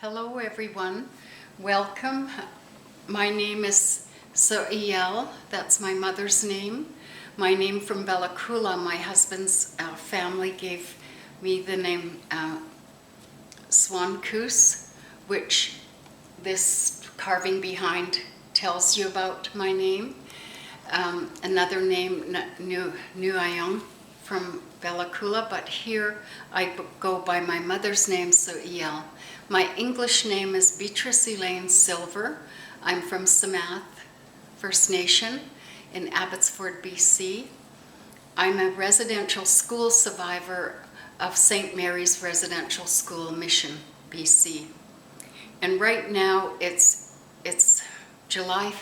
Hello everyone, welcome. My name is So'iel, that's my mother's name. My name from Bella Coola, my husband's family gave me the name Swankoos, which this carving behind tells you about my name. Another name, Nuayong, from Bella Coola, but here I go by my mother's name, So'iel. My English name is Beatrice Elaine Silver. I'm from Samath First Nation in Abbotsford, BC. I'm a residential school survivor of St. Mary's Residential School, Mission, BC. And right now it's July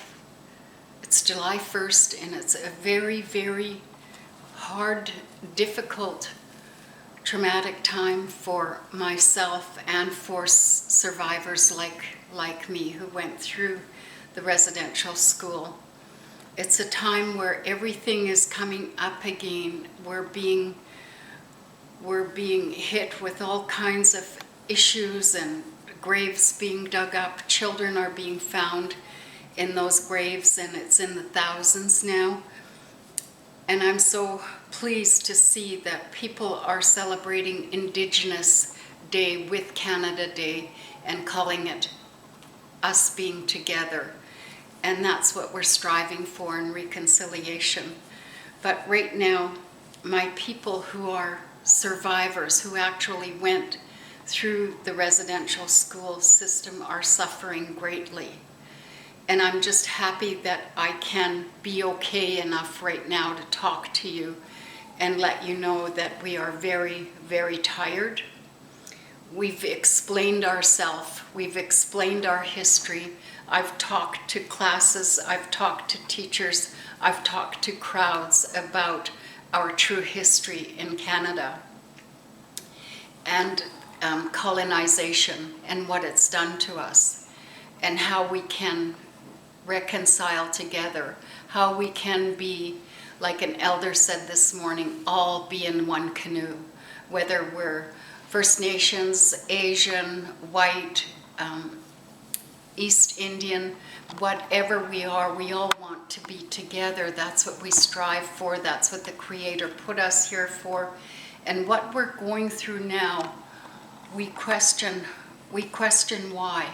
1st, and it's a very, very hard, difficult, traumatic time for myself and for survivors like me who went through the residential school. It's a time where everything is coming up again. We're being hit with all kinds of issues and graves being dug up. Children are being found in those graves, and it's in the thousands now. And I'm so pleased to see that people are celebrating Indigenous Day with Canada Day and calling it us being together. And that's what we're striving for in reconciliation. But right now, my people who are survivors, who actually went through the residential school system, are suffering greatly. And I'm just happy that I can be okay enough right now to talk to you and let you know that we are very, very tired. We've explained ourselves, we've explained our history. I've talked to classes, I've talked to teachers, I've talked to crowds about our true history in Canada and colonization and what it's done to us, and how we can reconcile together, how we can be, like an elder said this morning, all be in one canoe, whether we're First Nations, Asian, white, East Indian, whatever we are, we all want to be together. That's what we strive for. That's what the Creator put us here for. And what we're going through now, we question why.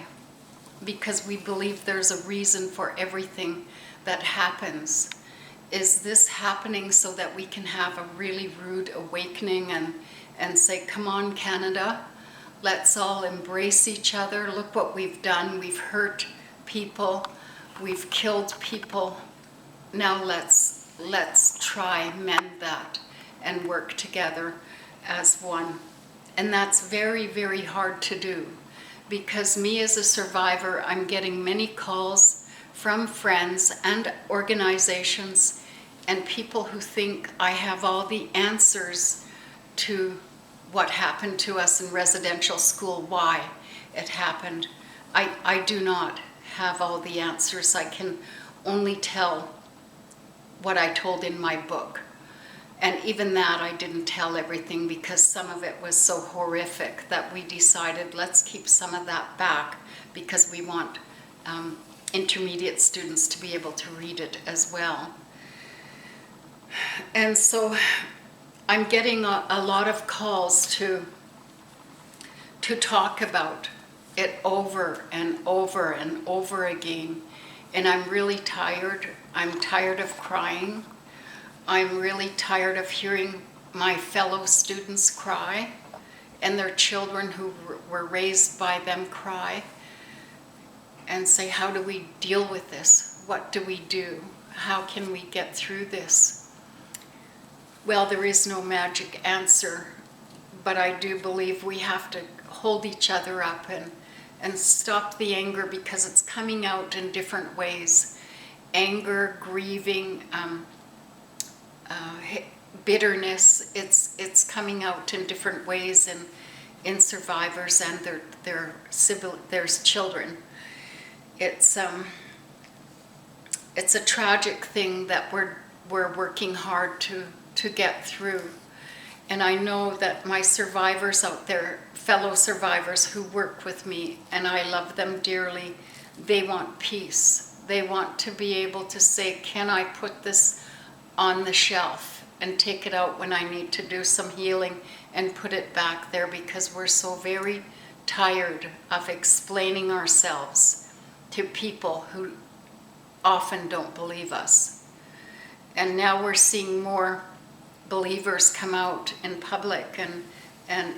Because we believe there's a reason for everything that happens. Is this happening so that we can have a really rude awakening and say, come on, Canada, let's all embrace each other. Look what we've done. We've hurt people. We've killed people. Now let's try mend that and work together as one. And that's very, very hard to do. Because me as a survivor, I'm getting many calls from friends and organizations and people who think I have all the answers to what happened to us in residential school, why it happened. I do not have all the answers. I can only tell what I told in my book. And even that, I didn't tell everything because some of it was so horrific that we decided let's keep some of that back because we want intermediate students to be able to read it as well. And so I'm getting a lot of calls to talk about it over and over and over again. And I'm really tired. I'm tired of crying. I'm really tired of hearing my fellow students cry and their children who were raised by them cry and say, how do we deal with this? What do we do? How can we get through this? Well, there is no magic answer, but I do believe we have to hold each other up and stop the anger because it's coming out in different ways. Anger, grieving, bitterness, it's coming out in different ways in survivors and their children. It's a tragic thing that we're working hard to get through. And I know that my survivors out there fellow survivors who work with me, and I love them dearly. They want peace. They want to be able to say, can I put this on the shelf and take it out when I need to do some healing and put it back there, because we're so very tired of explaining ourselves to people who often don't believe us. And now we're seeing more believers come out in public and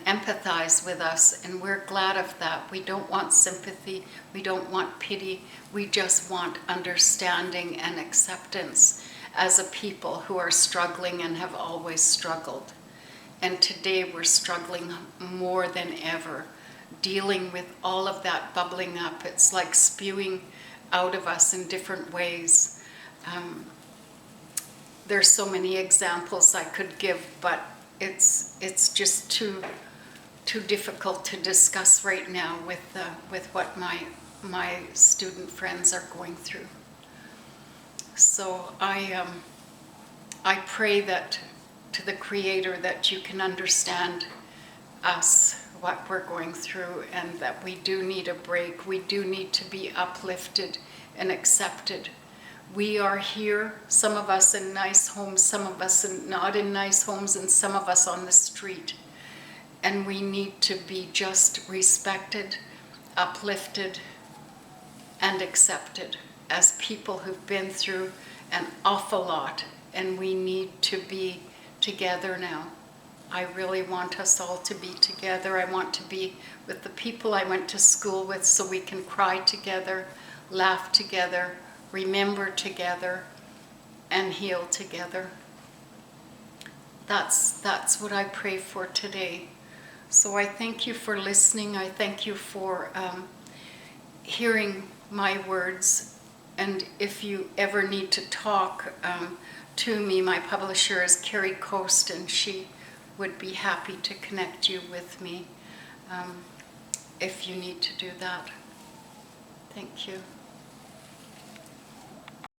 empathize with us, and we're glad of that. We don't want sympathy, we don't want pity, we just want understanding and acceptance as a people who are struggling and have always struggled. And today we're struggling more than ever, dealing with all of that bubbling up. It's like spewing out of us in different ways. There's so many examples I could give, but it's just too difficult to discuss right now with what my student friends are going through. So I pray that to the Creator that you can understand us, what we're going through, and that we do need a break. We do need to be uplifted and accepted. We are here, some of us in nice homes, some of us not in nice homes, and some of us on the street. And we need to be just respected, uplifted, and accepted as people who've been through an awful lot, and we need to be together now. I really want us all to be together. I want to be with the people I went to school with so we can cry together, laugh together, remember together, and heal together. That's what I pray for today. So I thank you for listening. I thank you for hearing my words. And if you ever need to talk to me, my publisher is Carrie Coast, and she would be happy to connect you with me if you need to do that. Thank you.